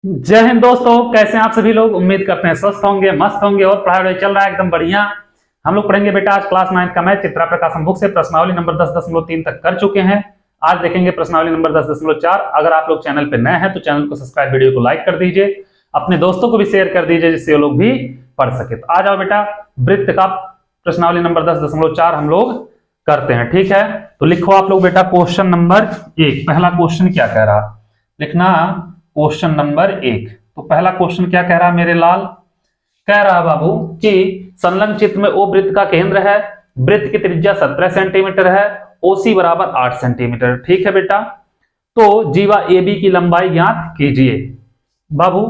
जय हिंद दोस्तों, कैसे हैं आप सभी लोग। उम्मीद करते हैं स्वस्थ होंगे, मस्त होंगे और पढ़ाई चल रहा है एकदम बढ़िया। हम लोग पढ़ेंगे बेटा आज क्लास 9 का मैथ चित्रा प्रकाशन बुक से प्रश्नावली नंबर 10.3 तक कर चुके हैं। आज देखेंगे प्रश्नावली नंबर 10.4। अगर आप लोग चैनल पे नए हैं तो चैनल को सब्सक्राइब, वीडियो को लाइक कर दीजिए, अपने दोस्तों को भी शेयर कर दीजिए जिससे वो लोग भी पढ़ सके। तो आ जाओ बेटा, वृत्त का प्रश्नावली नंबर 10.4 हम लोग करते हैं। ठीक है, तो लिखो आप लोग बेटा क्वेश्चन नंबर 1। पहला क्वेश्चन क्या कह रहा लिखना, क्वेश्चन नंबर 1। तो पहला क्वेश्चन क्या कह रहा है मेरे लाल, कह रहा है बाबू कि संलग्न चित्र में ओ वृत्त का केंद्र है, वृत्त की त्रिज्या 17 सेंटीमीटर है, ओसी बराबर 8 सेंटीमीटर। ठीक है बेटा, तो जीवा ए बी की लंबाई ज्ञात कीजिए। बाबू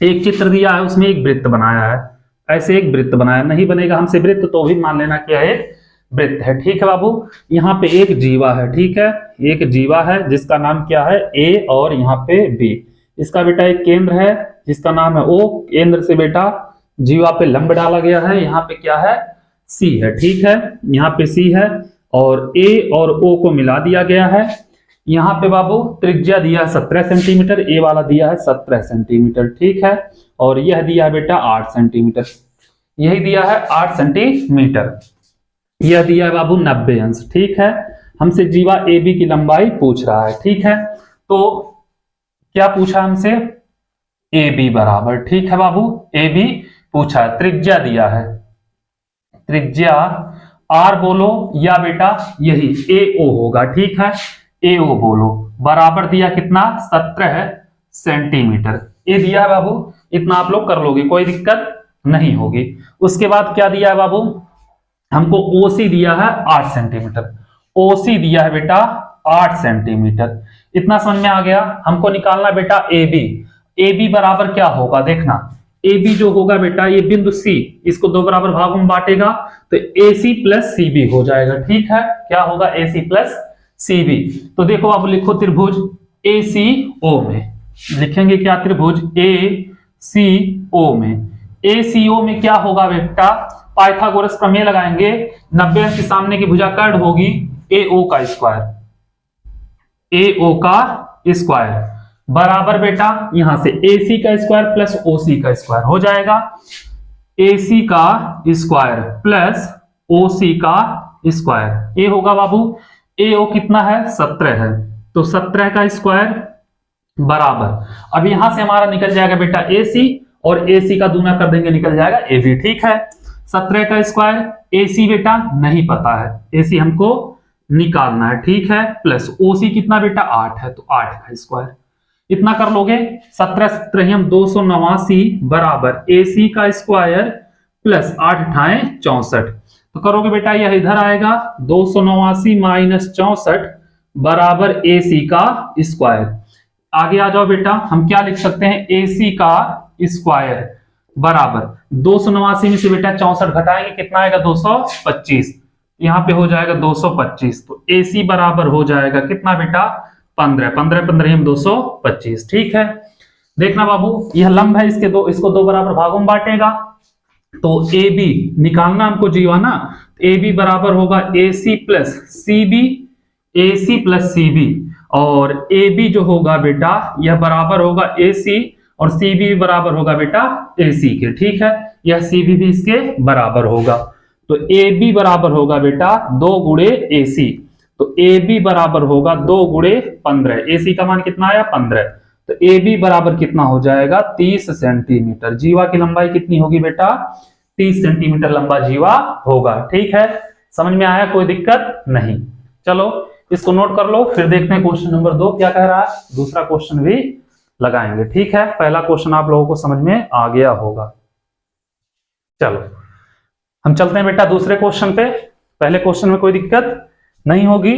एक चित्र दिया है, उसमें एक वृत्त बनाया है, ऐसे एक वृत्त बनाया, नहीं बनेगा हमसे वृत्त तो भी मान लेना क्या है, वृत्त है। ठीक है बाबू, यहाँ पे एक जीवा है, ठीक है, एक जीवा है जिसका नाम क्या है ए और यहाँ पे बी। इसका बेटा एक केंद्र है जिसका नाम है ओ, केंद्र से बेटा जीवा पे लंब डाला गया है, यहाँ पे क्या है सी है। ठीक है, यहाँ पे सी है और ए और ओ को मिला दिया गया है। यहाँ पे बाबू त्रिज्या दिया है 17 सेंटीमीटर, ए वाला दिया है 17 सेंटीमीटर। ठीक है, और यह दिया है बेटा 8 सेंटीमीटर, यही दिया है 8 सेंटीमीटर, यह दिया है बाबू 90 अंश। ठीक है, हमसे जीवा ए बी की लंबाई पूछ रहा है। ठीक है, तो क्या पूछा हमसे, ए बी बराबर, ठीक है बाबू ए बी पूछा है, त्रिज्या दिया है, त्रिज्या आर बोलो या बेटा यही ए ओ होगा। ठीक है, ए ओ बोलो, बराबर दिया कितना 17 सेंटीमीटर, ए दिया है बाबू, इतना आप लोग कर लोगे, कोई दिक्कत नहीं होगी। उसके बाद क्या दिया है बाबू, हमको ओसी दिया है 8 सेंटीमीटर, ओसी दिया है बेटा 8 सेंटीमीटर, इतना समझ में आ गया। हमको निकालना बेटा ए बी, ए बी बराबर क्या होगा देखना, ए बी जो होगा बेटा ये बिंदु सी, इसको दो बराबर भागों में बांटेगा तो ए सी प्लस सी बी हो जाएगा। ठीक है, क्या होगा ए सी प्लस सी बी। तो देखो अब लिखो त्रिभुज ए सी ओ में, लिखेंगे क्या त्रिभुज ए सी ओ में, ए सी ओ में क्या होगा बेटा, पाइथागोरस प्रमेय लगाएंगे, 90 अंश के सामने की भुजा कर्ण होगी ए ओ का स्क्वायर, ए ओ का स्क्वायर बराबर बेटा यहां से ए सी का स्क्वायर प्लस ओ सी का स्क्वायर हो जाएगा, ए सी का स्क्वायर प्लस ओ सी का स्क्वायर, ए होगा बाबू, ए ओ कितना है 17 है, तो 17 का स्क्वायर बराबर, अब यहां से हमारा निकल जाएगा बेटा ए सी और ए सी का दूना कर देंगे, निकल जाएगा ए बी। ठीक है, 17 का स्क्वायर, ए सी बेटा नहीं पता है, ए सी हमको निकालना है। ठीक है, प्लस ओ सी कितना बेटा 8 है, तो 8 का स्क्वायर, इतना कर लोगे, 17 17 289 बराबर ए सी का स्क्वायर प्लस 8 अठाए 64, तो करोगे बेटा यह इधर आएगा 289 माइनस 64 बराबर ए सी का स्क्वायर। आगे आ जाओ बेटा, हम क्या लिख सकते हैं, ए सी का स्क्वायर बराबर 289 में से बेटा 64 घटाएंगे कितना आएगा 225, यहां पे हो जाएगा 225, तो ए सी बराबर हो जाएगा कितना बेटा 15, 15 15 225। ठीक है, देखना बाबू यह लंब है, इसको दो बराबर भागों में बांटेगा, तो ए बी निकालना हमको जीवा ना, ए बी बराबर होगा ए सी प्लस सी बी, ए सी प्लस सी बी, और ए बी जो होगा बेटा यह बराबर होगा ए सी और सी बी बराबर होगा बेटा ए सी के। ठीक है, यह सी बी भी इसके बराबर होगा, तो ए बी बराबर होगा बेटा 2 गुणे ए सी, तो ए बी बराबर होगा 2 गुणे 15, ए सी का मान कितना आया 15, तो ए बी बराबर कितना हो जाएगा 30 सेंटीमीटर। जीवा की लंबाई कितनी होगी बेटा 30 सेंटीमीटर लंबा जीवा होगा। ठीक है, समझ में आया, कोई दिक्कत नहीं। चलो इसको नोट कर लो, फिर देखते हैं क्वेश्चन नंबर 2 क्या कह रहा है, दूसरा क्वेश्चन भी लगाएंगे। ठीक है, पहला क्वेश्चन आप लोगों को समझ में आ गया होगा। चलो हम चलते हैं बेटा दूसरे क्वेश्चन पे, पहले क्वेश्चन में कोई दिक्कत नहीं होगी,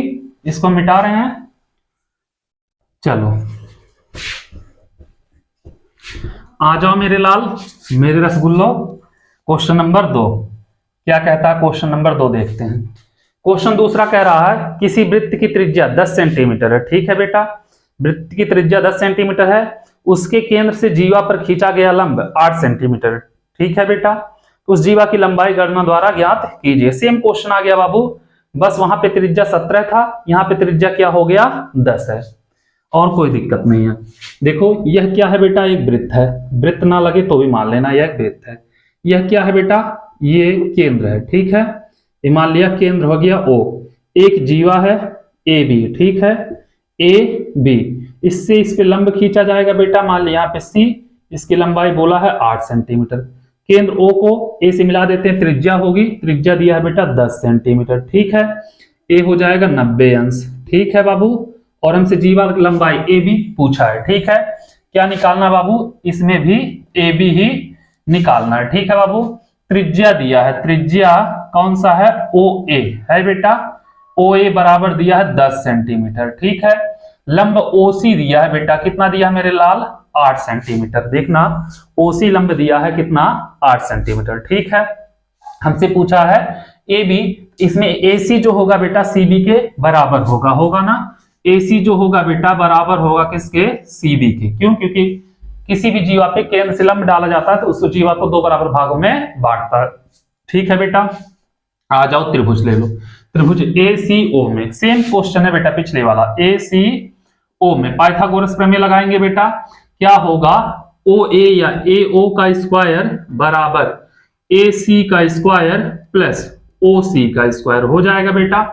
इसको मिटा रहे हैं। चलो आ जाओ मेरे लाल, मेरे रसगुल्लो, क्वेश्चन नंबर 2 क्या कहता है, क्वेश्चन नंबर 2 देखते हैं। क्वेश्चन दूसरा कह रहा है किसी वृत्त की त्रिज्या 10 सेंटीमीटर है। ठीक है बेटा, वृत्त की त्रिज्या 10 सेंटीमीटर है, उसके केंद्र से जीवा पर खींचा गया लंब 8 सेंटीमीटर। ठीक है बेटा, उस जीवा की लंबाई गणना द्वारा ज्ञात कीजिए। सेम क्वेश्चन आ गया बाबू, बस वहां पे त्रिज्या 17 था, यहाँ पे त्रिज्या क्या हो गया 10 है, और कोई दिक्कत नहीं है। देखो यह क्या है बेटा, एक वृत्त है, वृत्त ना लगे तो भी मान लेना यह एक वृत्त है। यह क्या है बेटा, ये केंद्र है, ठीक है, ये मान लिया केंद्र हो गया O। एक जीवा है ए बी, ठीक है, ए बी, इससे इस पे लंब खींचा जाएगा बेटा, मान लिया यहाँ पे C, इसकी लंबाई बोला है 8 सेंटीमीटर। केंद्र O को A से मिला देते हैं, त्रिज्या होगी, त्रिज्या दिया है बेटा 10 सेंटीमीटर, ठीक है, A हो जाएगा 90 अंश, ठीक है बाबू। और हमसे जीवा लंबाई ए बी पूछा है, ठीक है, क्या निकालना बाबू, इसमें भी ए बी ही निकालना है, ठीक है बाबू। त्रिज्या दिया है, त्रिज्या कौन सा है, ओ ए है बेटा, ओ ए बराबर दिया है 10 सेंटीमीटर, ठीक है। लंब ओसी दिया है बेटा, कितना दिया है मेरे लाल, 8 सेंटीमीटर, देखना ओसी लंब दिया है कितना, 8 सेंटीमीटर, ठीक है। हमसे पूछा है ए बी, इसमें एसी जो होगा बेटा सीबी के बराबर होगा, होगा ना, AC जो होगा बेटा बराबर होगा किसके, CB के, क्यों, क्योंकि किसी भी जीवा पे केंद्र से लंब डाला जाता है तो उस जीवा को दो बराबर भागों में बांटता है, ठीक है बेटा। आ जाओ त्रिभुज ले लो, त्रिभुज ACO में सेम क्वेश्चन है बेटा पिछले वाला, ACO में पाइथागोरस प्रमेय लगाएंगे बेटा, क्या होगा, OA या AO का स्क्वायर बराबर AC का स्क्वायर प्लस OC का स्क्वायर हो जाएगा बेटा।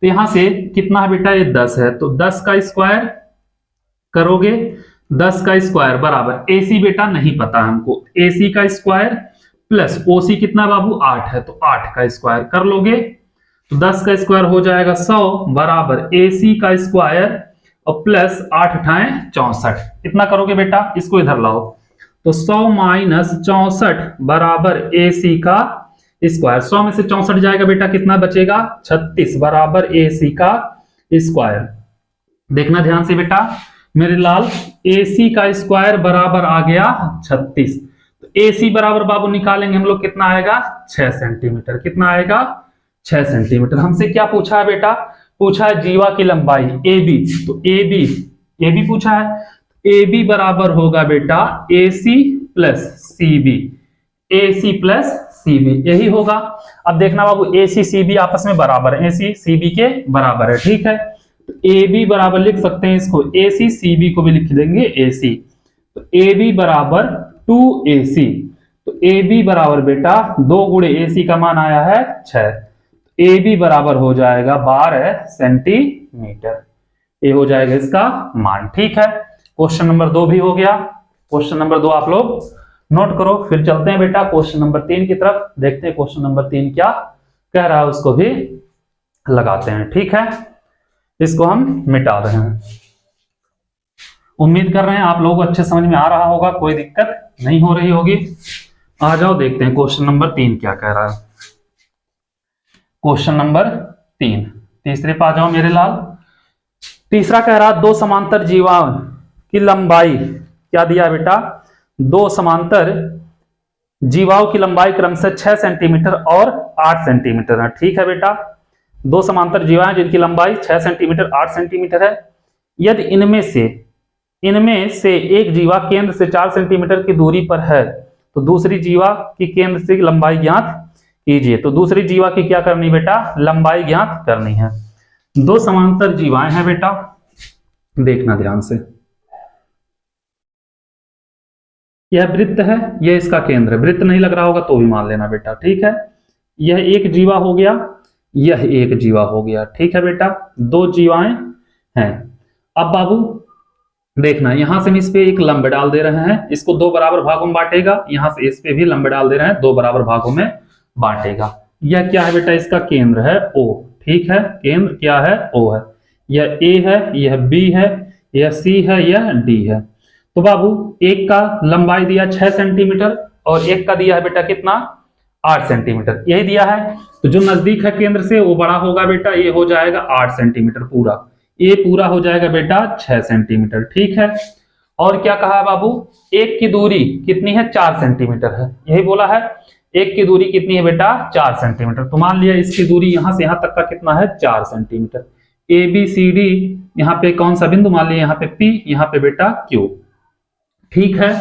तो यहां से कितना है बेटा, ये 10 है, तो 10 का स्क्वायर करोगे, 10 का स्क्वायर बराबर AC बेटा नहीं पता हमको, AC का स्क्वायर प्लस OC कितना बाबू 8 है, तो 8 का स्क्वायर कर लोगे, तो 10 का स्क्वायर हो जाएगा 100 बराबर AC का स्क्वायर और प्लस 8 × 64, कितना करोगे बेटा, इसको इधर लाओ, तो 100 - 64 बराबर AC का स्क्वायर, 100 में से 64 जाएगा बेटा, कितना बचेगा 36 बराबर AC का स्क्वायर। देखना ध्यान से बेटा मेरे लाल, AC का स्क्वायर बराबर आ गया 36, तो AC बराबर बाबू निकालेंगे हम लोग, कितना आएगा 6 सेंटीमीटर, कितना आएगा 6 सेंटीमीटर। हमसे क्या पूछा है बेटा, पूछा है जीवा की लंबाई AB, तो AB पूछा है, AB बराबर होगा बेटा AC plus CB, AC plus CB यही होगा। अब देखना बाबू AC CB आपस में बराबर है, AC CB के बराबर है, ठीक है, तो AB बराबर लिख सकते हैं इसको AC, CB को भी लिख देंगे AC, तो AB बराबर 2AC, तो AB बराबर बेटा 2 × AC का मान आया है 6, AB बराबर हो जाएगा 12 सेंटीमीटर, ये हो जाएगा इसका मान, ठीक है। क्वेश्चन नंबर 2 भी हो गया, क्वेश्चन नंबर 2 आप लोग नोट करो। फिर चलते हैं बेटा क्वेश्चन नंबर 3 की तरफ, देखते हैं क्वेश्चन नंबर 3 क्या कह रहा है, उसको भी लगाते हैं, ठीक है, इसको हम मिटा रहे हैं। उम्मीद कर रहे हैं आप लोगों को अच्छे समझ में आ रहा होगा, कोई दिक्कत नहीं हो रही होगी। आ जाओ देखते हैं क्वेश्चन नंबर 3 क्या कह रहा है। क्वेश्चन नंबर 3 तीसरे पे आ जाओ मेरे लाल। तीसरा कह रहा 2 समांतर जीवाओं की लंबाई, क्या दिया बेटा, 2 समांतर जीवाओं की लंबाई क्रमशः 6 सेंटीमीटर और 8 सेंटीमीटर है, ठीक है बेटा। 2 समांतर जीवाएं जिनकी लंबाई 6 सेंटीमीटर 8 सेंटीमीटर है, यदि इनमें से एक जीवा केंद्र से 4 सेंटीमीटर की दूरी पर है तो दूसरी जीवा की केंद्र से लंबाई ज्ञात कीजिए। तो दूसरी जीवा की क्या करनी बेटा, लंबाई ज्ञात करनी है। 2 समांतर जीवाएं हैं बेटा, देखना ध्यान से, यह वृत्त है, यह इसका केंद्र है, वृत्त नहीं लग रहा होगा तो भी मान लेना बेटा, ठीक है। यह एक जीवा हो गया, यह एक जीवा हो गया, ठीक है बेटा, 2 जीवाएं हैं। अब बाबू देखना, यहां से हम इस पे एक लंब डाल दे रहे हैं, इसको 2 बराबर भागों में बांटेगा, यहां से इस पे भी लंब डाल दे रहे हैं, 2 बराबर भागों में बांटेगा। यह क्या है बेटा, इसका केंद्र है O, ठीक है, केंद्र क्या है O है, यह A है, यह B है, यह C है, यह D है। तो बाबू एक का लंबाई दिया 6 सेंटीमीटर और एक का दिया है बेटा कितना, 8 सेंटीमीटर, यही दिया है। तो जो नजदीक है केंद्र से वो बड़ा होगा बेटा, ये हो जाएगा 8 सेंटीमीटर पूरा, ये पूरा हो जाएगा बेटा 6 सेंटीमीटर, ठीक है। और क्या कहा है बाबू, एक की दूरी कितनी है, 4 सेंटीमीटर है, यही बोला है, एक की दूरी कितनी है बेटा, 4 सेंटीमीटर। तो मान लिया इसकी दूरी यहां से यहां तक का कितना है, 4 सेंटीमीटर। ABCD यहाँ पे कौन सा बिंदु, मान लिया यहाँ पे P, यहाँ पे बेटा Q, ठीक है।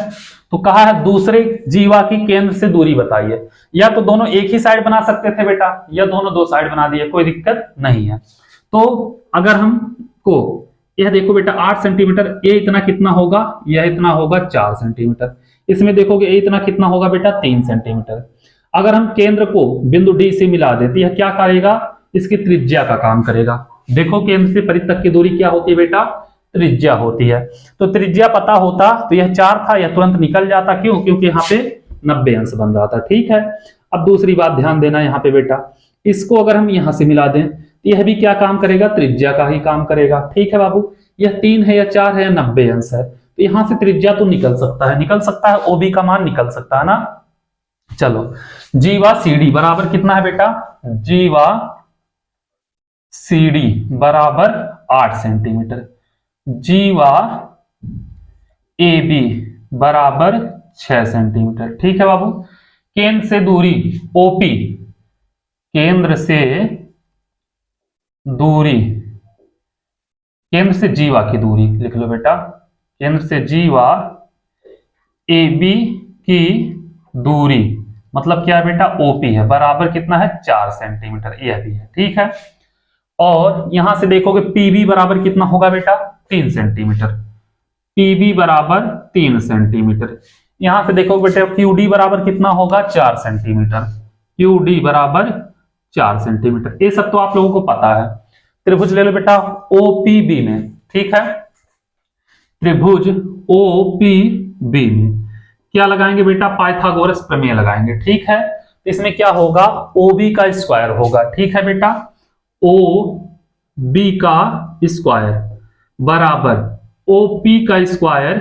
तो कहा है दूसरे जीवा की केंद्र से दूरी बताइए, या तो दोनों एक ही साइड बना सकते थे बेटा, या दोनों 2 साइड बना दिए, कोई दिक्कत नहीं है। तो अगर हमको यह देखो बेटा 8 सेंटीमीटर, ये इतना कितना होगा, यह इतना होगा 4 सेंटीमीटर। इसमें देखोगे ये इतना कितना होगा बेटा 3 सेंटीमीटर। अगर हम केंद्र को बिंदु डी से मिला दें तो यह क्या करेगा, इसकी त्रिज्या का काम करेगा। देखो केंद्र से परिधि तक की दूरी क्या होती है बेटा, त्रिज्या होती है। तो त्रिज्या पता होता तो यह 4 था, यह तुरंत निकल जाता। क्यों, क्योंकि यहाँ पे 90 अंश बन रहा था। ठीक है, अब दूसरी बात ध्यान देना यहाँ पे बेटा, इसको अगर हम यहाँ से मिला दें तो यह भी क्या काम करेगा, त्रिज्या का ही काम करेगा। ठीक है बाबू, यह 3 है या 4 है या 90 अंश है, तो यहां से त्रिज्या तो निकल सकता है, निकल सकता है, ओबी का मान निकल सकता है ना। चलो, जीवा सीडी बराबर कितना है बेटा, जीवा सीडी बराबर 8 सेंटीमीटर, जीवा ए बी बराबर 6 सेंटीमीटर। ठीक है बाबू, केंद्र से दूरी ओपी, केंद्र से दूरी, केंद्र से जीवा की दूरी लिख लो बेटा, केंद्र से जीवा ए बी की दूरी मतलब क्या है बेटा, ओपी है, बराबर कितना है 4 सेंटीमीटर, यह भी है। ठीक है, और यहां से देखोगे पीबी बराबर कितना होगा बेटा 3 सेंटीमीटर, पीबी बराबर 3 सेंटीमीटर। यहां से देखो बेटा क्यूडी बराबर कितना होगा 4 सेंटीमीटर, क्यूडी बराबर 4 सेंटीमीटर। ये सब तो आप लोगों को पता है। त्रिभुज ले लो बेटा ओपीबी में। ठीक है, त्रिभुज ओपीबी में क्या लगाएंगे बेटा, पाइथागोरस प्रमेय लगाएंगे। ठीक है, तो इसमें क्या होगा, ओबी का स्क्वायर होगा। ठीक है बेटा, ओ बी का स्क्वायर बराबर ओपी का स्क्वायर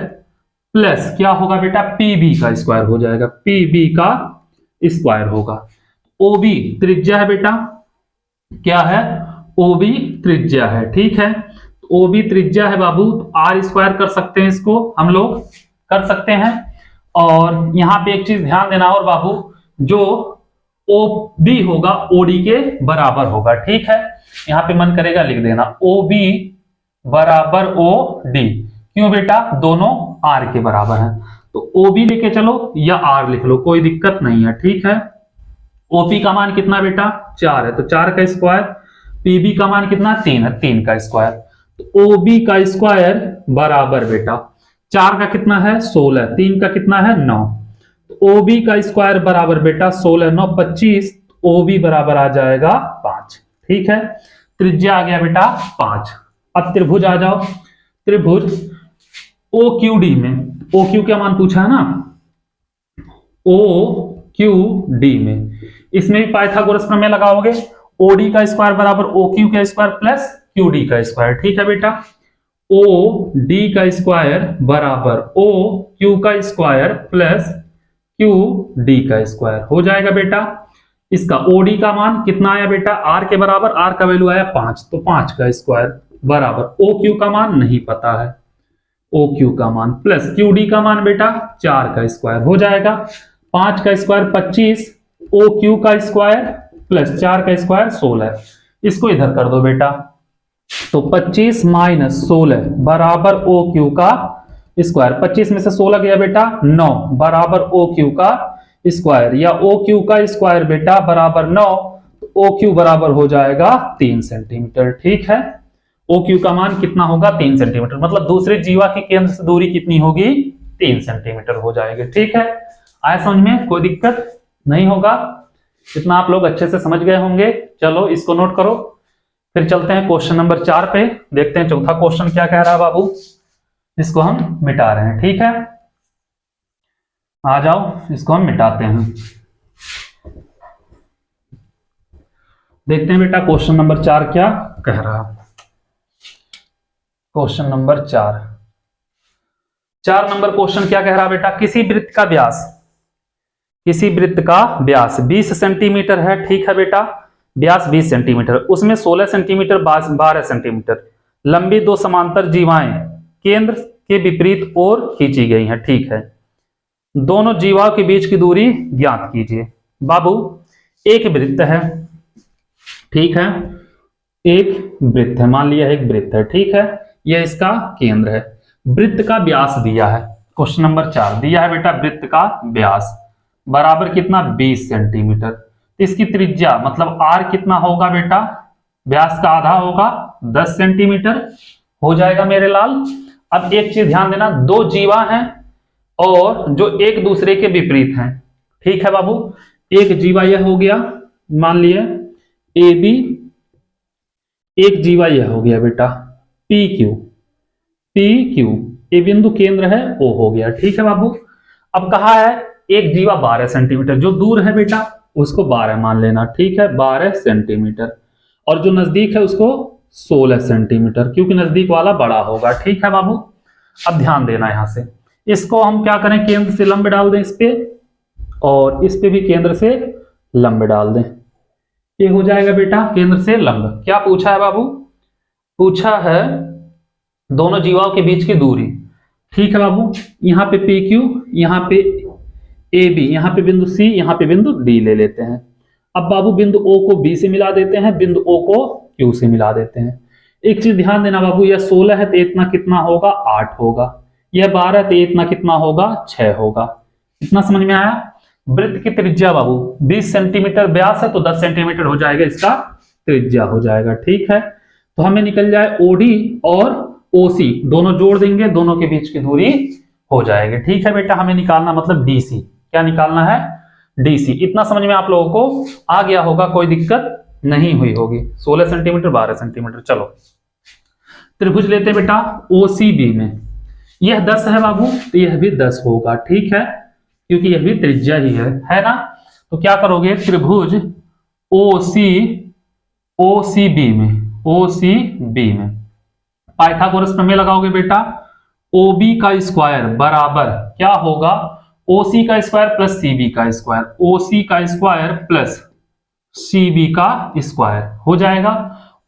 प्लस क्या होगा बेटा, पीबी का स्क्वायर हो जाएगा, पीबी का स्क्वायर होगा। ओबी त्रिज्या है बेटा, क्या है, ओबी त्रिज्या है। ठीक है, ओबी त्रिज्या है बाबू, तो आर स्क्वायर कर सकते हैं, इसको हम लोग कर सकते हैं। और यहां पे एक चीज ध्यान देना और बाबू, जो ओ बी होगा ओडी के बराबर होगा। ठीक है, यहां पे मन करेगा लिख देना ओ बी बराबर ओ डी। क्यों बेटा, दोनों आर के बराबर हैं, तो ओ बी लेके चलो या आर लिख लो, कोई दिक्कत नहीं है। ठीक है, ओपी का मान कितना बेटा 4 है, तो 4 का स्क्वायर, पीबी का मान कितना 3 है, 3 का स्क्वायर, तो ओबी का स्क्वायर बराबर बेटा 4 का कितना है 16, 3 का कितना है 9, तो ओबी का स्क्वायर बराबर बेटा 16 9 25, ओबी बराबर आ जाएगा 5। ठीक है, त्रिज्या आ गया बेटा 5। अब त्रिभुज आ जाओ, त्रिभुज ओ क्यू डी में, ओ क्यू का मान पूछा है ना, ओ क्यू डी में, इसमें भी पाइथागोरस प्रमेय लगाओगे, ओडी का स्क्वायर बराबर ओ क्यू का स्क्वायर प्लस क्यू डी का स्क्वायर। ठीक है बेटा, ओ डी का स्क्वायर बराबर ओ क्यू का स्क्वायर प्लस क्यू डी का स्क्वायर हो जाएगा बेटा। इसका ओडी का मान कितना आया बेटा, आर के बराबर, आर का वैल्यू आया 5, तो 5 का स्क्वायर बराबर ओ क्यू का मान नहीं पता है, ओ क्यू का मान प्लस क्यू डी का मान बेटा 4 का स्क्वायर हो जाएगा, 5 का स्क्वायर 25, ओ क्यू का स्क्वायर प्लस 4 का स्क्वायर 16, इसको इधर कर दो बेटा, तो 25 माइनस 16 बराबर ओ क्यू का स्क्वायर, 25 में से 16 गया बेटा 9 बराबर ओ क्यू का स्क्वायर, या ओ क्यू का स्क्वायर बेटा बराबर 9, तो ओ क्यू बराबर हो जाएगा 3 सेंटीमीटर। ठीक है, ओ क्यू का मान कितना होगा 3 सेंटीमीटर, मतलब दूसरे जीवा की केंद्र से दूरी कितनी होगी 3 सेंटीमीटर हो जाएगी। ठीक है, आया समझ में, कोई दिक्कत नहीं होगा, इतना आप लोग अच्छे से समझ गए होंगे। चलो इसको नोट करो, फिर चलते हैं क्वेश्चन नंबर 4 पे, देखते हैं चौथा क्वेश्चन क्या कह रहा है बाबू, इसको हम मिटा रहे हैं। ठीक है, आ जाओ इसको हम मिटाते हैं, देखते हैं बेटा क्वेश्चन नंबर 4 क्या कह रहा है। क्वेश्चन नंबर 4 नंबर क्वेश्चन क्या कह रहा है बेटा, किसी वृत्त का व्यास, किसी वृत्त का व्यास 20 सेंटीमीटर है। ठीक है बेटा, व्यास 20 सेंटीमीटर, उसमें 16 सेंटीमीटर 12 सेंटीमीटर लंबी 2 समांतर जीवाएं केंद्र के विपरीत ओर खींची गई हैं। ठीक है, दोनों जीवाओं के बीच की दूरी ज्ञात कीजिए। बाबू एक वृत्त है, ठीक है, एक वृत्त है, मान लिया एक वृत्त है। ठीक है, यह इसका केंद्र है, वृत्त का व्यास दिया है, क्वेश्चन नंबर 4 दिया है बेटा, वृत्त का व्यास बराबर कितना 20 सेंटीमीटर, इसकी त्रिज्या मतलब आर कितना होगा बेटा, व्यास का आधा होगा 10 सेंटीमीटर, हो जाएगा मेरे लाल। अब एक चीज ध्यान देना, दो जीवा हैं और जो एक दूसरे के विपरीत हैं। ठीक है बाबू, एक जीवा यह हो गया, मान लिए ए बी, एक जीवा यह हो गया बेटा पी क्यू। पी क्यू, ए बिंदु केंद्र है, ओ हो गया। ठीक है बाबू, अब कहा है एक जीवा 12 सेंटीमीटर, जो दूर है बेटा उसको 12 मान लेना। ठीक है, 12 सेंटीमीटर, और जो नजदीक है उसको 16 सेंटीमीटर, क्योंकि नजदीक वाला बड़ा होगा। ठीक है बाबू, अब ध्यान देना यहां से, इसको हम क्या करें, केंद्र से लंब डाल दें इस पे, और इस पे भी केंद्र से लंब डाल दें। ये हो जाएगा बेटा केंद्र से लंब। क्या पूछा है बाबू, पूछा है दोनों जीवाओं के बीच की दूरी। ठीक है बाबू, यहाँ पे पी क्यू, यहाँ पे ए बी, यहाँ पे बिंदु सी, यहाँ पे बिंदु डी ले लेते हैं। अब बाबू बिंदु ओ को बी से मिला देते हैं, बिंदु ओ को क्यू से मिला देते हैं। एक चीज ध्यान देना बाबू, यह 16 है तो इतना कितना होगा, 8 होगा। यह 12 तो इतना कितना होगा, 6 होगा। इतना समझ में आया। वृत्त की त्रिज्या बाबू 20 सेंटीमीटर व्यास है तो 10 सेंटीमीटर हो जाएगा इसका त्रिज्या हो जाएगा। ठीक है, तो हमें निकल जाए ओडी और ओसी, दोनों जोड़ देंगे, दोनों के बीच की दूरी हो जाएगी। ठीक है बेटा, हमें निकालना मतलब डीसी, क्या निकालना है, डीसी। इतना समझ में आप लोगों को आ गया होगा, कोई दिक्कत नहीं हुई होगी। 16 सेंटीमीटर 12 सेंटीमीटर। चलो त्रिभुज लेते बेटा ओसीबी में, यह 10 है बाबू तो यह भी 10 होगा। ठीक है, क्योंकि यह भी त्रिज्या ही है ना। तो क्या करोगे, त्रिभुज ओसी ओसीबी में, ओसीबी में पाइथागोरस प्रमेय लगाओगे बेटा। ओबी का स्क्वायर बराबर क्या होगा, ओसी का स्क्वायर प्लस सीबी का स्क्वायर, ओसी का स्क्वायर प्लस सीबी का स्क्वायर हो जाएगा।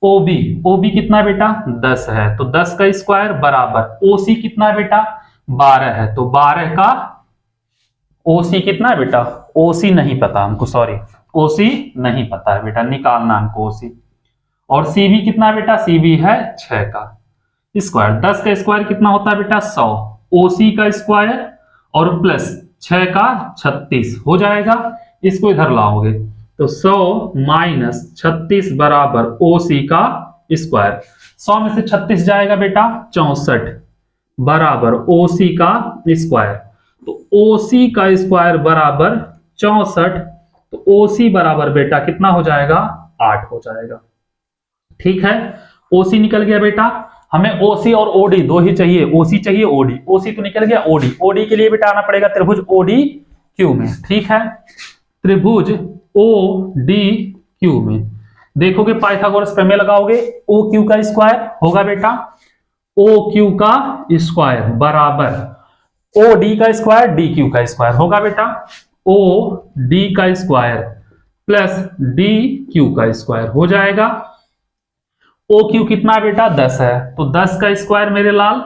ओबी, ओबी कितना बेटा 10 है तो 10 का स्क्वायर बराबर ओसी कितना बेटा 12 है तो 12 का, ओसी कितना है बेटा, ओसी नहीं पता हमको, सॉरी ओसी नहीं पता है बेटा, निकालना हमको ओसी। और सीबी कितना है बेटा, सीबी है 6 का स्क्वायर। 10 का स्क्वायर कितना होता है बेटा 100, ओसी का स्क्वायर और प्लस 6 का 36 हो जाएगा। इसको इधर लाओगे तो 100 माइनस 36 बराबर ओसी का स्क्वायर। 100 में से 36 जाएगा बेटा 64 बराबर ओसी का स्क्वायर। तो ओसी का स्क्वायर बराबर 64, तो ओसी बराबर बेटा कितना हो जाएगा 8 हो जाएगा। ठीक है, ओसी निकल गया बेटा। हमें ओसी और ओडी दो ही चाहिए, ओसी चाहिए ओडी, ओसी तो निकल गया, ओडी, ओडी के लिए बेटा आना पड़ेगा त्रिभुज ओडी क्यू में। ठीक है, त्रिभुज ओ डी क्यू में देखोगे पाइथागोरस प्रमेय लगाओगे, ओ क्यू का स्क्वायर होगा बेटा, ओ क्यू का स्क्वायर बराबर ओ डी का स्क्वायर डी क्यू का स्क्वायर होगा बेटा, ओ डी का स्क्वायर प्लस डी क्यू का स्क्वायर हो जाएगा। ओ क्यू कितना बेटा 10 है तो 10 का स्क्वायर मेरे लाल,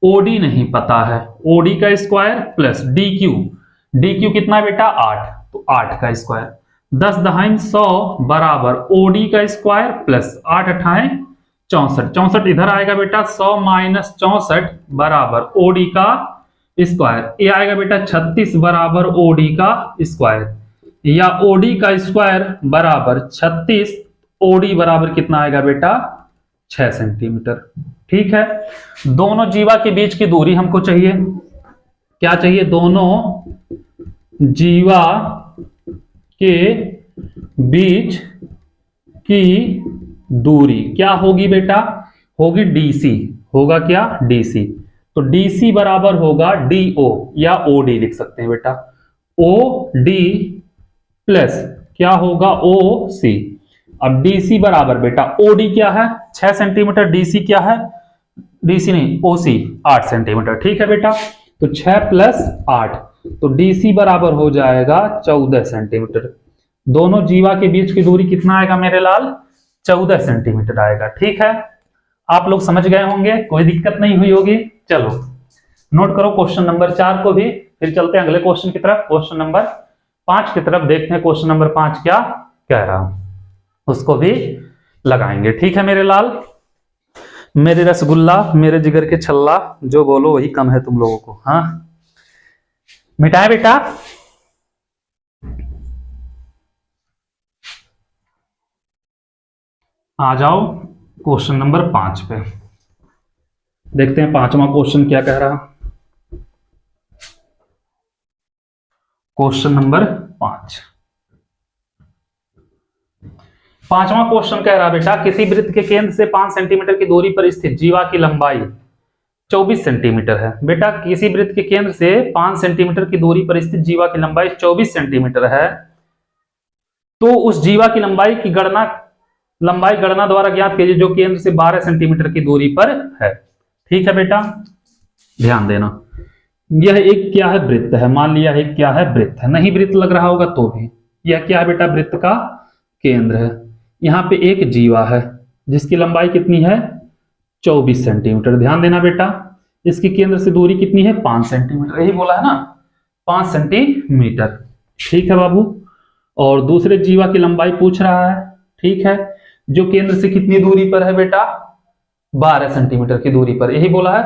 ओडी नहीं पता है, ओडी का स्क्वायर प्लस डी क्यू कितना बेटा 8 तो 8 का स्क्वायर। 10 दहाई 100 बराबर ओडी का स्क्वायर प्लस 8 अठाए 64, 64 इधर आएगा बेटा 100 माइनस 64 बराबर ओडी का स्क्वायर। ये आएगा बेटा 36 बराबर ओडी का स्क्वायर, या ओडी का स्क्वायर बराबर 36, ओडी बराबर कितना आएगा बेटा 6 सेंटीमीटर। ठीक है, दोनों जीवा के बीच की दूरी हमको चाहिए, क्या चाहिए, दोनों जीवा के बीच की दूरी क्या होगी बेटा, होगी डीसी, होगा क्या डीसी। तो डीसी बराबर होगा डीओ या ओडी लिख सकते हैं बेटा, ओ डी प्लस क्या होगा ओ सी। अब डीसी बराबर बेटा ओडी क्या है 6 सेंटीमीटर, डीसी क्या है, डीसी नहीं ओसी 8 सेंटीमीटर। ठीक है बेटा, तो 6 प्लस 8 तो डीसी बराबर हो जाएगा 14 सेंटीमीटर। दोनों जीवा के बीच की दूरी कितना आएगा मेरे लाल, 14 सेंटीमीटर आएगा। ठीक है, आप लोग समझ गए होंगे, कोई दिक्कत नहीं हुई होगी। चलो नोट करो क्वेश्चन नंबर 4 को भी, फिर चलते हैं अगले क्वेश्चन की तरफ, क्वेश्चन नंबर 5 की तरफ देखते हैं। क्वेश्चन नंबर 5 क्या कह रहा हूं उसको भी लगाएंगे। ठीक है मेरे लाल, मेरे रसगुल्ला, मेरे जिगर के छल्ला, जो बोलो वही कम है तुम लोगों को। हाँ मिटाए बेटा, आ जाओ क्वेश्चन नंबर 5 पे। देखते हैं पांचवा क्वेश्चन क्या कह रहा। Question number 5। पांचवा क्वेश्चन कह रहा बेटा, किसी वृत्त के केंद्र से 5 सेंटीमीटर की दूरी पर स्थित जीवा की लंबाई 24 सेंटीमीटर है। बेटा किसी वृत्त के केंद्र से 5 सेंटीमीटर की दूरी पर स्थित जीवा की लंबाई 24 सेंटीमीटर है, तो उस जीवा की लंबाई गणना द्वारा ज्ञात कीजिए जो केंद्र से 12 सेंटीमीटर की दूरी पर है। ठीक है बेटा, ध्यान देना, यह एक क्या है, वृत्त है। मान लिया एक क्या है, वृत्त है। नहीं वृत्त लग रहा होगा तो भी यह क्या है बेटा, वृत्त का केंद्र है। यहां पे एक जीवा है जिसकी लंबाई कितनी है, 24 सेंटीमीटर। ध्यान देना बेटा, इसकी केंद्र से दूरी कितनी है, 5 सेंटीमीटर। यही बोला है ना, 5 सेंटीमीटर। ठीक है बाबू, और दूसरे जीवा की लंबाई पूछ रहा है। ठीक है, जो केंद्र से कितनी दूरी पर है बेटा, 12 सेंटीमीटर की दूरी पर। यही बोला है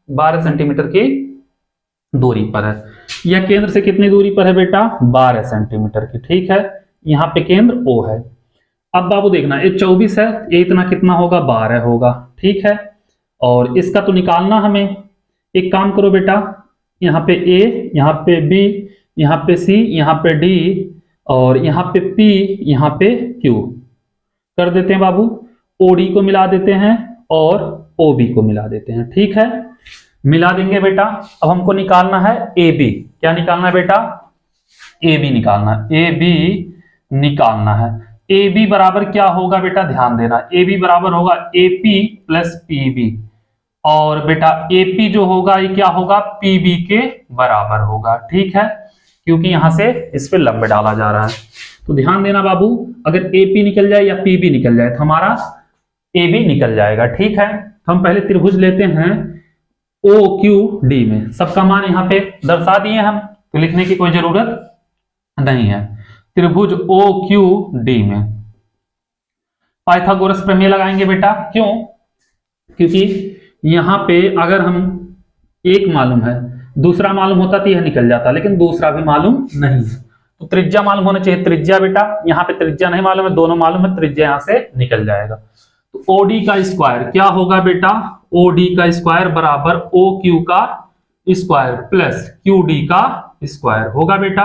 12 सेंटीमीटर की दूरी पर है। यह केंद्र से कितनी दूरी पर है बेटा, 12 सेंटीमीटर की। ठीक है, यहां पे केंद्र O है। अब बाबू देखना, ये 24 है, ये इतना कितना होगा, 12 होगा। ठीक है, और इसका तो निकालना हमें। एक काम करो बेटा, यहाँ पे A, यहाँ पे B, यहाँ पे C, यहाँ पे D, और यहाँ पे P, यहाँ पे Q कर देते हैं बाबू। OD को मिला देते हैं और OB को मिला देते हैं। ठीक है, मिला देंगे बेटा। अब हमको निकालना है AB। क्या निकालना है बेटा, AB निकालना है। AB निकालना है। AB बराबर क्या होगा बेटा, ध्यान देना, AB बराबर होगा AP प्लस PB, और बेटा AP जो होगा ये क्या होगा, PB के बराबर होगा। ठीक है, क्योंकि यहां से इस पे लंब डाला जा रहा है। तो ध्यान देना बाबू, अगर AP निकल जाए या PB निकल जाए तो हमारा AB निकल जाएगा। ठीक है, तो हम पहले त्रिभुज लेते हैं OQD में। सबका मान यहाँ पे दर्शा दिए हम, तो लिखने की कोई जरूरत नहीं है। त्रिभुज OQD में पाइथागोरस प्रमेय लगाएंगे बेटा। क्यों, क्योंकि यहां पे अगर हम एक मालूम है, दूसरा मालूम होता तो यह निकल जाता, लेकिन दूसरा भी मालूम नहीं है, तो त्रिज्या मालूम होना चाहिए। त्रिज्या बेटा, यहाँ पे त्रिज्या नहीं मालूम है, दोनों मालूम है, त्रिज्या यहां से निकल जाएगा। तो OD का स्क्वायर क्या होगा बेटा, OD का स्क्वायर बराबर OQ का स्क्वायर प्लस QD का स्क्वायर होगा बेटा।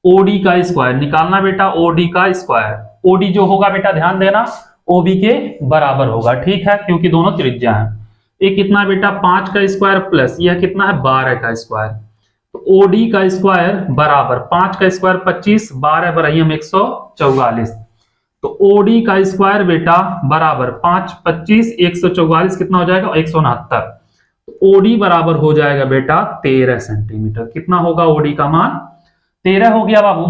OD का स्क्वायर निकालना बेटा, OD का स्क्वायर। OD जो होगा बेटा, ध्यान देना, OB के बराबर होगा। ठीक है, क्योंकि दोनों त्रिज्या हैं। एक कितना बेटा, 5 का स्क्वायर प्लस यह कितना है, 12 का स्क्वायर। तो OD का स्क्वायर बराबर 5 का स्क्वायर 25, 12 बराबर 144। तो OD का स्क्वायर बेटा बराबर 5 25 144 कितना हो जाएगा, 169। तो OD बराबर हो जाएगा बेटा 13 सेंटीमीटर। कितना होगा OD का मान, 13 हो गया बाबू।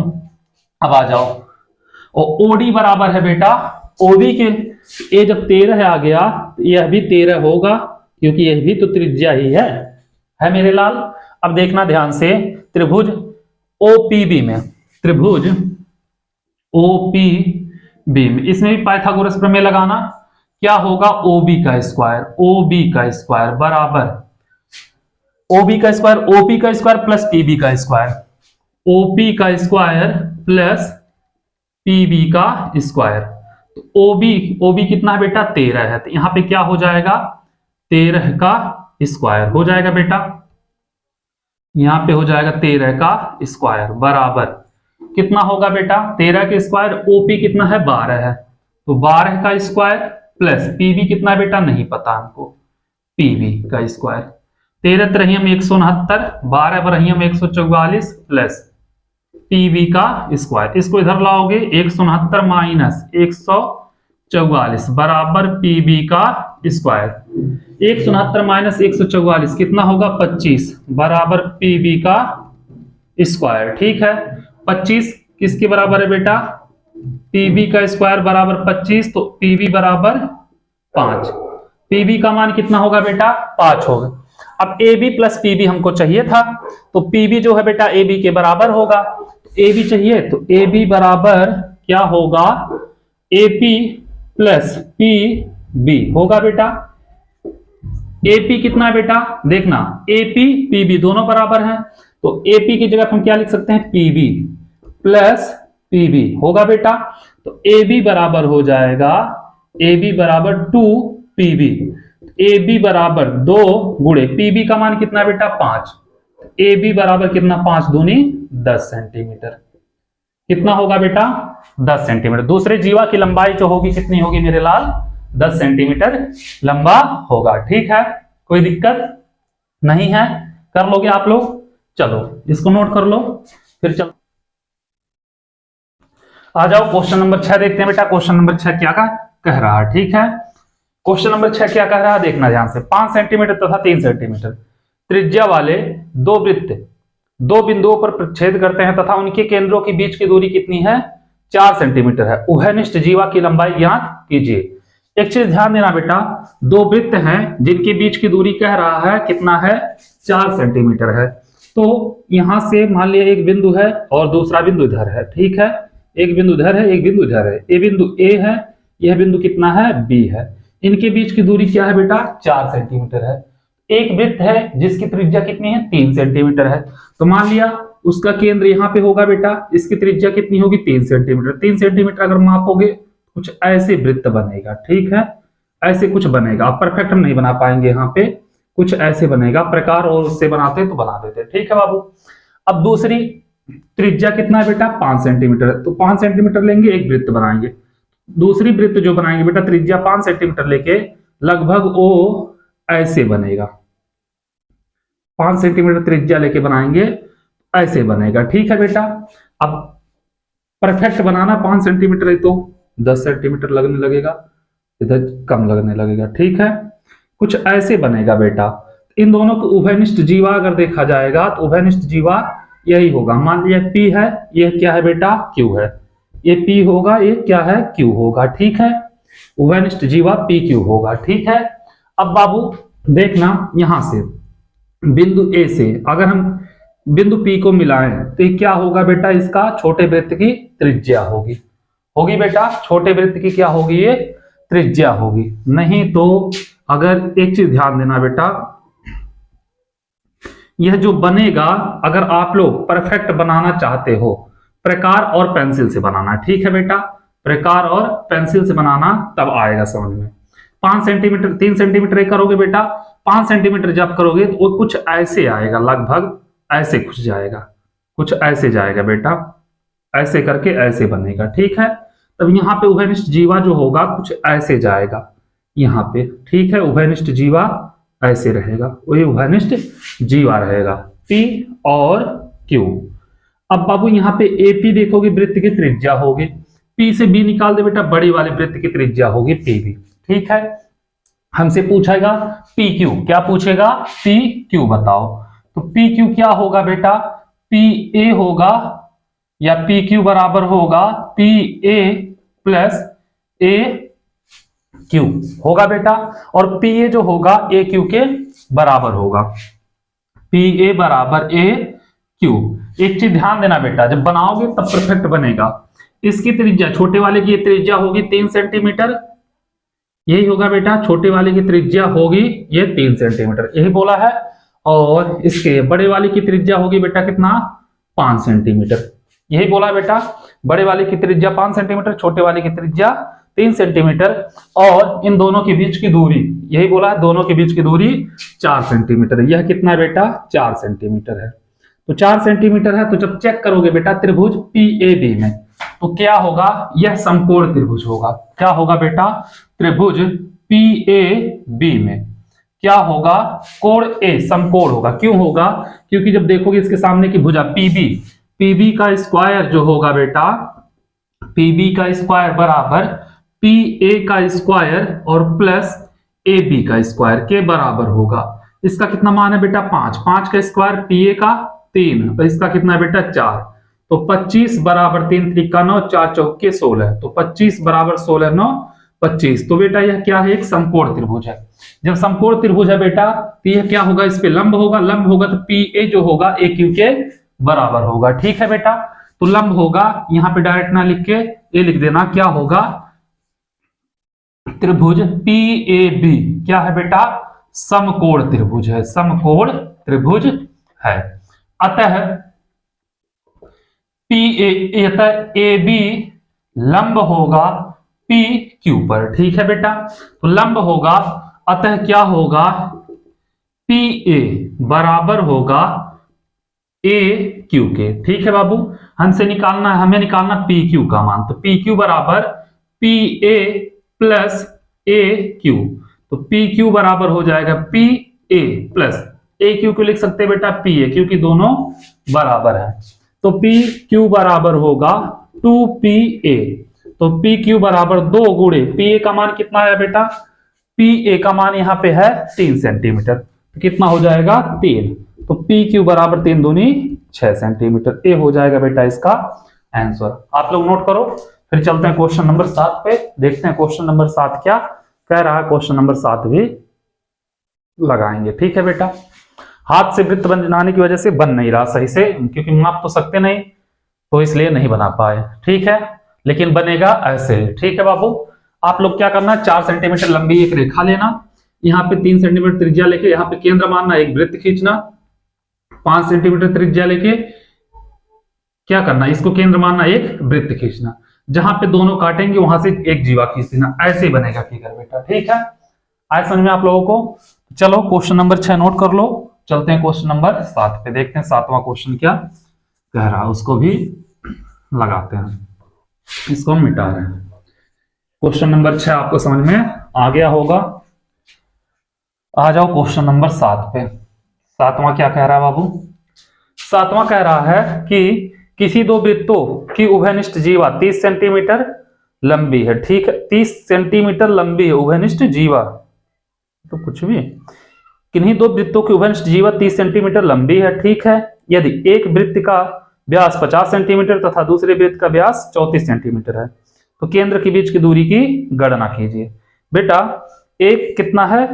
अब आ जाओ, और OD बराबर है बेटा OB के। ये जब 13 आ गया तो यह भी 13 होगा, क्योंकि यह भी तो त्रिज्या ही है मेरे लाल। अब देखना ध्यान से, त्रिभुज OPB में, त्रिभुज OPB में, इसमें भी पाइथागोरस प्रमेय लगाना। क्या होगा, OB का स्क्वायर, OB का स्क्वायर बराबर OB का स्क्वायर, OP का स्क्वायर प्लस PB का स्क्वायर, OP का स्क्वायर प्लस PB का स्क्वायर। तो OB कितना है बेटा, 13 है, तो यहां पे क्या हो जाएगा, 13 का स्क्वायर हो जाएगा बेटा। यहां पे हो जाएगा 13 का स्क्वायर बराबर कितना होगा बेटा, 13 के स्क्वायर। OP कितना है, 12 है, तो 12 का स्क्वायर प्लस PB कितना है बेटा, नहीं पता हमको, PB का स्क्वायर। 13 तरहियम 169, 12 बरहियम 144 प्लस PB का स्क्वायर। इसको इधर लाओगे, 169 माइनस 144 बराबर PB का स्क्वायर। 169 माइनस 144 कितना होगा, 25 बराबर PB का स्क्वायर। ठीक है, 25 किसके बराबर है बेटा, PB का स्क्वायर बराबर 25, तो PB बराबर 5। PB का मान कितना होगा बेटा, 5 होगा। अब AB प्लस PB हमको चाहिए था, तो PB जो है बेटा AB के बराबर होगा। AB चाहिए तो AB बराबर क्या होगा, AP प्लस PB होगा बेटा। AP कितना है बेटा, देखना AP PB दोनों बराबर हैं, तो AP की जगह हम क्या लिख सकते हैं, PB प्लस PB होगा बेटा। तो AB बराबर हो जाएगा, AB बराबर 2PB। ए बी बराबर 2 गुणे पी बी का मान कितना बेटा 5, ए बी बराबर कितना 5 दूनी 10 सेंटीमीटर। कितना होगा बेटा 10 सेंटीमीटर। दूसरे जीवा की लंबाई जो होगी कितनी होगी मेरे लाल 10 सेंटीमीटर लंबा होगा। ठीक है, कोई दिक्कत नहीं है, कर लोगे आप लोग। चलो इसको नोट कर लो, फिर चलो आ जाओ क्वेश्चन नंबर 6 देखते हैं बेटा। क्वेश्चन नंबर 6 क्या कह रहा है। ठीक है, क्वेश्चन नंबर 6 क्या कह रहा है देखना ध्यान से। 5 सेंटीमीटर तथा 3 सेंटीमीटर त्रिज्या वाले दो वृत्त दो बिंदुओं पर प्रतिच्छेद करते हैं तथा उनके केंद्रों के बीच की दूरी कितनी है 4 सेंटीमीटर है। उभयनिष्ठ जीवा की लंबाई ज्ञात कीजिए। एक चीज ध्यान देना बेटा, दो वृत्त हैं जिनके बीच की दूरी कह रहा है कितना है 4 सेंटीमीटर है। तो यहां से मान लिया एक बिंदु है और दूसरा बिंदु इधर है। ठीक है, एक बिंदु इधर है, एक बिंदु इधर है। ये बिंदु ए है, यह बिंदु कितना है बी है। इनके बीच की दूरी क्या है बेटा 4 सेंटीमीटर है। एक वृत्त है जिसकी त्रिज्या कितनी है 3 सेंटीमीटर है। तो मान लिया उसका केंद्र यहाँ पे होगा बेटा, इसकी त्रिज्या कितनी होगी 3 सेंटीमीटर। 3 सेंटीमीटर अगर मापोगे कुछ ऐसे वृत्त बनेगा। ठीक है, ऐसे कुछ बनेगा। आप परफेक्ट हम नहीं बना पाएंगे, यहाँ पे कुछ ऐसे बनेगा। प्रकार और उससे बनाते तो बना देते। ठीक है बाबू। अब दूसरी त्रिज्या कितना है बेटा 5 सेंटीमीटर है, तो 5 सेंटीमीटर लेंगे, एक वृत्त बनाएंगे। दूसरी वृत्त जो बनाएंगे बेटा त्रिज्या 5 सेंटीमीटर लेके लगभग वो ऐसे बनेगा। 5 सेंटीमीटर त्रिज्या लेके बनाएंगे, ऐसे बनेगा। ठीक है बेटा। अब परफेक्ट बनाना 5 सेंटीमीटर है तो 10 सेंटीमीटर लगने लगेगा, इधर कम लगने लगेगा। ठीक है, कुछ ऐसे बनेगा बेटा। इन दोनों को उभयनिष्ठ जीवा अगर देखा जाएगा तो उभयनिष्ठ जीवा यही होगा। मान लिया P है, ये क्या है बेटा Q है। ये P होगा, ये क्या है Q होगा। ठीक है, उभयनिष्ठ जीवा PQ होगा। ठीक है। अब बाबू देखना यहां से बिंदु A से अगर हम बिंदु P को मिलाएं तो ये क्या होगा बेटा, इसका छोटे वृत्त की त्रिज्या होगी। होगी बेटा, छोटे वृत्त की क्या होगी ये त्रिज्या होगी। नहीं तो अगर एक चीज ध्यान देना बेटा, यह जो बनेगा अगर आप लोग परफेक्ट बनाना चाहते हो प्रकार और पेंसिल से बनाना। ठीक है बेटा, प्रकार और पेंसिल से बनाना तब आएगा समझ में। 5 सेंटीमीटर 3 सेंटीमीटर करोगे बेटा, 5 सेंटीमीटर जब करोगे तो वो कुछ ऐसे आएगा, लगभग ऐसे कुछ जाएगा, कुछ ऐसे जाएगा बेटा, ऐसे करके ऐसे बनेगा। ठीक है, तब यहाँ पे उभयनिष्ठ जीवा जो होगा कुछ ऐसे जाएगा यहाँ पे। ठीक है, उभयनिष्ठ जीवा ऐसे रहेगा, वही उभयनिष्ठ जीवा रहेगा P और Q। अब बाबू यहाँ पे AP देखोगे वृत्त की त्रिज्या होगी, P से B निकाल दे बेटा, बड़ी वाले वृत्त की त्रिज्या होगी PB। ठीक है, हमसे पूछेगा PQ, क्या पूछेगा PQ बताओ। तो PQ क्या होगा बेटा, PA होगा या PQ बराबर होगा PA प्लस AQ होगा बेटा, और PA जो होगा AQ के बराबर होगा। PA बराबर AQ। एक चीज ध्यान देना बेटा, जब बनाओगे तब परफेक्ट बनेगा। इसकी त्रिज्या छोटे वाले की त्रिज्या होगी 3 सेंटीमीटर, यही होगा बेटा, छोटे वाले की त्रिज्या होगी ये 3 सेंटीमीटर, यही बोला है। और इसके बड़े वाले की त्रिज्या होगी बेटा कितना 5 सेंटीमीटर, यही बोला बेटा। बड़े वाले की त्रिज्या 5 सेंटीमीटर, छोटे वाले की त्रिज्या 3 सेंटीमीटर, और इन दोनों के बीच की दूरी यही बोला है, दोनों के बीच की दूरी 4 सेंटीमीटर। यह कितना है बेटा 4 सेंटीमीटर है। तो 4 सेंटीमीटर है, तो जब चेक करोगे बेटा त्रिभुज PAB में तो क्या होगा, यह समकोण त्रिभुज होगा। क्या होगा बेटा, त्रिभुज PAB में क्या होगा, कोण A समकोण होगा। क्यों होगा, क्योंकि जब देखोगे इसके सामने की भुजा PB का स्क्वायर जो होगा बेटा, PB का स्क्वायर बराबर PA का स्क्वायर और प्लस AB का स्क्वायर के बराबर होगा। इसका कितना मान है बेटा 5, 5 का स्क्वायर PA का 3, और इसका कितना है बेटा 4। तो 25 बराबर 3 त्रिका 9, 4 चौके 16, तो 25 बराबर 16 9 25। तो बेटा यह क्या है, एक समकोण त्रिभुज है। जब समकोण त्रिभुज है बेटा तो यह क्या होगा, इस पे लंब होगा, लंब होगा तो PA जो होगा AQ के बराबर होगा। ठीक है बेटा, तो लंब होगा, यहां पे डायरेक्ट ना लिख के ये लिख देना, क्या होगा त्रिभुज PAB क्या है बेटा, समकोण त्रिभुज है, समकोण त्रिभुज है। अतः AB लंब होगा PQ पर। ठीक है बेटा, तो लंब होगा अतः क्या होगा, पी ए बराबर होगा ए क्यू के। ठीक है बाबू, हमसे निकालना है, हमें निकालना पी क्यू का मान। तो पी क्यू बराबर P A plus A Q. तो पी क्यू बराबर हो जाएगा P A plus A Q को लिख सकते हैं बेटा पी ए, क्योंकि दोनों बराबर है। तो पी क्यू बराबर होगा 2पी ए। तो पी क्यू बराबर 2 गुणे पी ए का मान कितना है बेटा, पी ए का मान यहाँ पे है 3 सेंटीमीटर। तो कितना हो जाएगा 3। तो पी क्यू बराबर 3 दूनी 6 सेंटीमीटर। ए हो जाएगा बेटा इसका आंसर। आप लोग नोट करो। फिर चलते हैं क्वेश्चन नंबर 7 पे, देखते हैं क्वेश्चन नंबर 7 क्या कह रहा है। क्वेश्चन नंबर 7 भी लगाएंगे। ठीक है बेटा, हाथ से वृत्त बनाने की वजह से बन नहीं रहा सही से, क्योंकि माप तो सकते नहीं, तो इसलिए नहीं बना पाए। ठीक है, लेकिन बनेगा ऐसे। ठीक है बाबू, आप लोग क्या करना, 4 सेंटीमीटर लंबी एक रेखा लेना, यहाँ पे 3 सेंटीमीटर त्रिज्या लेके यहाँ पे केंद्र मानना, एक वृत्त खींचना, 5 सेंटीमीटर त्रिज्या लेके क्या करना, इसको केंद्र मानना, एक वृत्त खींचना, जहां पे दोनों काटेंगे वहां से एक जीवा खींच देना। ऐसे बनेगा फिगर बेटा। ठीक है, आए समझ में आप लोगों को। चलो क्वेश्चन नंबर 6 नोट कर लो। चलते हैं क्वेश्चन नंबर 7 पे, देखते हैं 7वां क्वेश्चन क्या कह रहा है, उसको भी लगाते हैं। इसको हम मिटा रहे हैं। क्वेश्चन नंबर 6 आपको समझ में आ गया होगा। आ जाओ क्वेश्चन नंबर 7 पे। 7वां क्या कह रहा है बाबू, 7वां कह रहा है कि किसी दो वृत्तों की उभयनिष्ठ जीवा 30 सेंटीमीटर लंबी है। ठीक है, 30 सेंटीमीटर लंबी है उभयनिष्ठ जीवा, तो कुछ भी, किन्हीं दो वृत्तों की उभयनिष्ठ जीवा 30 सेंटीमीटर लंबी है। ठीक है, यदि एक वृत्त का व्यास 50 सेंटीमीटर तथा दूसरे वृत्त का व्यास 34 सेंटीमीटर है, तो केंद्र के बीच की दूरी की गणना कीजिए। बेटा एक कितना है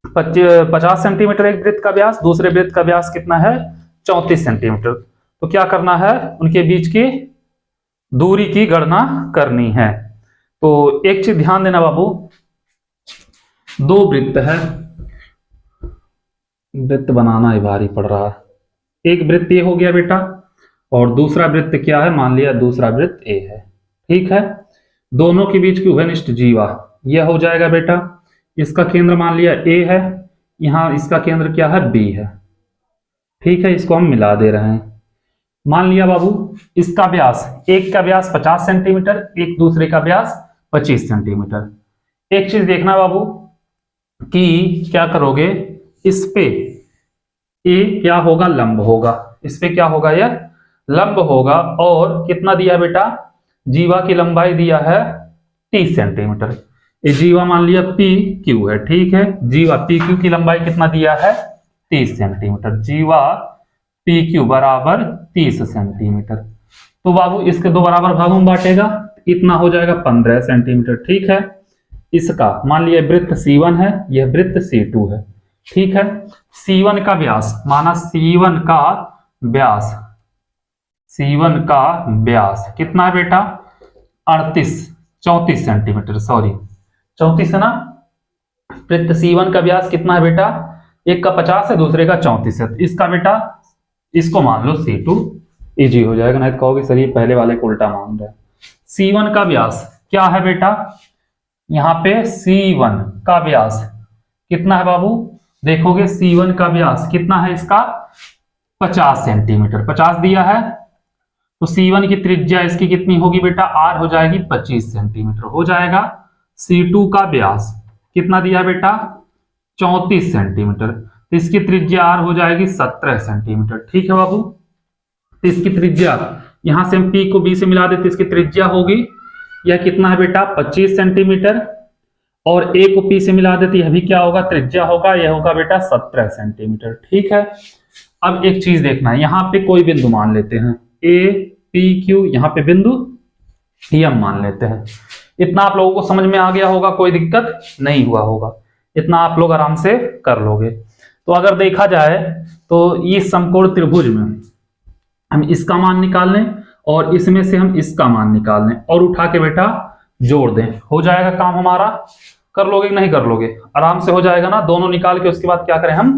50 सेंटीमीटर एक वृत्त का व्यास, दूसरे वृत्त का व्यास कितना है 34 सेंटीमीटर। तो क्या करना है, उनके बीच की दूरी की गणना करनी है। तो एक चीज ध्यान देना बाबू, दो वृत्त है, वृत्त बनाना ही भारी पड़ रहा है। एक वृत्त ये हो गया बेटा, और दूसरा वृत्त क्या है, मान लिया दूसरा वृत्त ए है। ठीक है, दोनों के बीच की उभयनिष्ठ जीवा यह हो जाएगा बेटा, इसका केंद्र मान लिया ए है, यहां इसका केंद्र क्या है बी है। ठीक है, इसको हम मिला दे रहे हैं। मान लिया बाबू इसका व्यास, एक का व्यास 50 सेंटीमीटर, एक दूसरे का व्यास 25 सेंटीमीटर। एक चीज देखना बाबू कि क्या करोगे, इस पे ए क्या होगा, लंब होगा, इस पे क्या होगा, यह लंब होगा। और कितना दिया बेटा, जीवा की लंबाई दिया है 30 सेंटीमीटर। ये जीवा मान लिया पी क्यू है। ठीक है, जीवा पी क्यू की लंबाई कितना दिया है 30 सेंटीमीटर। जीवा पी क्यू बराबर 30 सेंटीमीटर। तो बाबू इसके दो बराबर भागों में बांटेगा, इतना हो जाएगा 15 सेंटीमीटर। ठीक है, इसका मान लिया वृत्त C1 है, यह वृत्त C2 है। ठीक है, C1 का व्यास माना, C1 का व्यास, C1 का व्यास कितना है बेटा 34 सेंटीमीटर, सॉरी 34 है ना। वृत्त C1 का व्यास कितना है बेटा, एक का 50 है, दूसरे का 34 है। इसका बेटा इसको मान लो C2, इजी हो जाएगा। नहीं तो कहोगे सर ये पहले वाले को उल्टा मान रहे हैं। C1 का व्यास क्या है बेटा, यहाँ पे C1 का व्यास कितना है बाबू, देखोगे C1 का व्यास कितना है इसका 50 सेंटीमीटर, 50 दिया है। तो C1 की त्रिज्या इसकी कितनी होगी बेटा, R हो जाएगी 25 सेंटीमीटर हो जाएगा। C2 का व्यास कितना दिया बेटा 34 सेंटीमीटर, तो इसकी त्रिज्या R हो जाएगी 17 सेंटीमीटर। ठीक है बाबू, तो इसकी त्रिज्या यहां से हम P को B से मिला देते, इसकी त्रिज्या होगी यह कितना है बेटा 25 सेंटीमीटर, और A को P से मिला देते, यह भी क्या होगा त्रिज्या होगा, यह होगा बेटा 17 सेंटीमीटर। ठीक है, अब एक चीज देखना है, यहाँ पे कोई बिंदु मान लेते हैं A P Q, यहाँ पे बिंदु M मान लेते हैं। इतना आप लोगों को समझ में आ गया होगा, कोई दिक्कत नहीं हुआ होगा, इतना आप लोग आराम से कर लोगे। तो अगर देखा जाए तो इस समकोण त्रिभुज में हम इसका मान निकाल लें और इसमें से हम इसका मान निकाल लें और उठा के बेटा जोड़ दें, हो जाएगा काम हमारा। कर लोगे कि नहीं कर लोगे, आराम से हो जाएगा ना। दोनों निकाल के उसके बाद क्या करें हम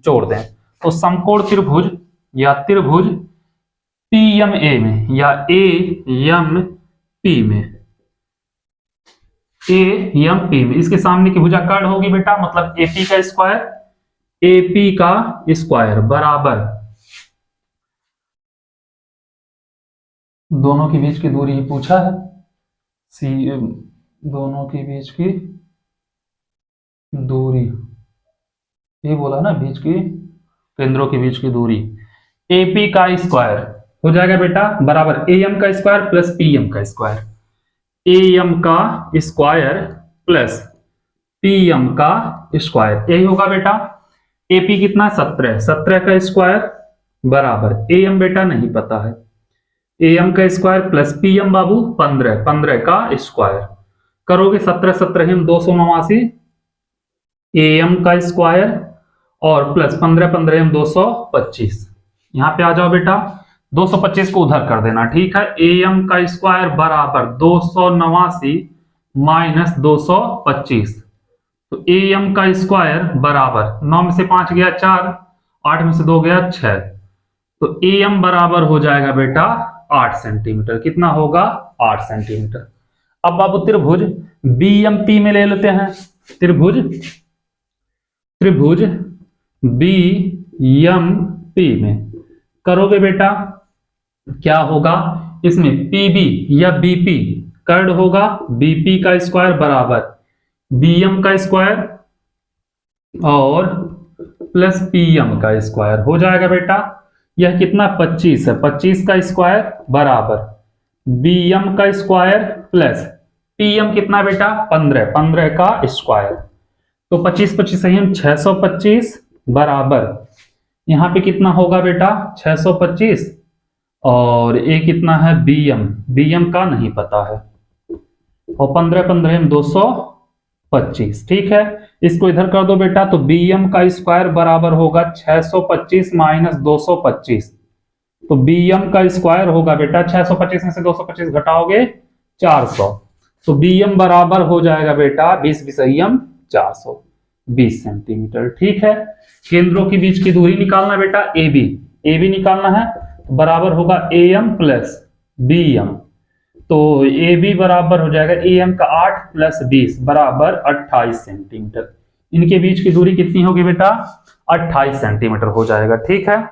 जोड़ दें। तो समकोण त्रिभुज या त्रिभुज PMA में या AMP में ए एम पी में, इसके सामने की भुजा कर्ण होगी बेटा, मतलब एपी का स्क्वायर, एपी का स्क्वायर बराबर दोनों के बीच की दूरी ही पूछा है, सी दोनों के बीच की दूरी, ये बोला ना, बीच की केंद्रों के बीच की दूरी, एपी का स्क्वायर हो जाएगा बेटा बराबर ए एम का स्क्वायर प्लस पी एम का स्क्वायर, ए एम का स्क्वायर प्लस पी एम का स्क्वायर, यही होगा बेटा। एपी कितना 17, 17 का स्क्वायर बराबर ए एम बेटा नहीं पता है, ए एम का स्क्वायर प्लस पी एम बाबू 15, 15 का स्क्वायर करोगे 17 17 289, ए एम का स्क्वायर और प्लस 15 15 225, यहां पे आ जाओ बेटा, 225 को उधर कर देना, ठीक है। ए एम का स्क्वायर बराबर 289 माइनस 225, तो ए एम का स्क्वायर बराबर 9 में से 5 गया 4, 8 में से 2 गया 6, तो ए एम बराबर हो जाएगा बेटा 8 सेंटीमीटर, कितना होगा 8 सेंटीमीटर। अब बाबू त्रिभुज बी एम पी में ले लेते हैं, त्रिभुज बी एम पी में करोगे बेटा, क्या होगा इसमें पीबी या बीपी कर्ण होगा, बीपी का स्क्वायर बराबर बीएम का स्क्वायर और प्लस पीएम का स्क्वायर हो जाएगा बेटा। यह कितना 25 है, 25 का स्क्वायर बराबर बीएम का स्क्वायर प्लस पीएम कितना बेटा 15, 15 का स्क्वायर, तो 25 25 सही हम 625 बराबर यहां पे कितना होगा बेटा 625 और ये कितना है बीएम, बीएम का नहीं पता है, और 15 15 225, ठीक है। इसको इधर कर दो बेटा, तो बीएम का स्क्वायर बराबर होगा 625 माइनस 225, तो बीएम का स्क्वायर होगा बेटा 625 में से 225 घटाओगे 400, तो बीएम बराबर हो जाएगा बेटा 20 विषयम 420 सेंटीमीटर, ठीक है। केंद्रों के बीच की दूरी निकालना बेटा, AB, AB निकालना है, तो बराबर होगा AM प्लस BM, तो AB बराबर हो जाएगा AM का 8 प्लस 20 बराबर 28 सेंटीमीटर, इनके बीच की दूरी कितनी होगी बेटा 28 सेंटीमीटर हो जाएगा, ठीक है।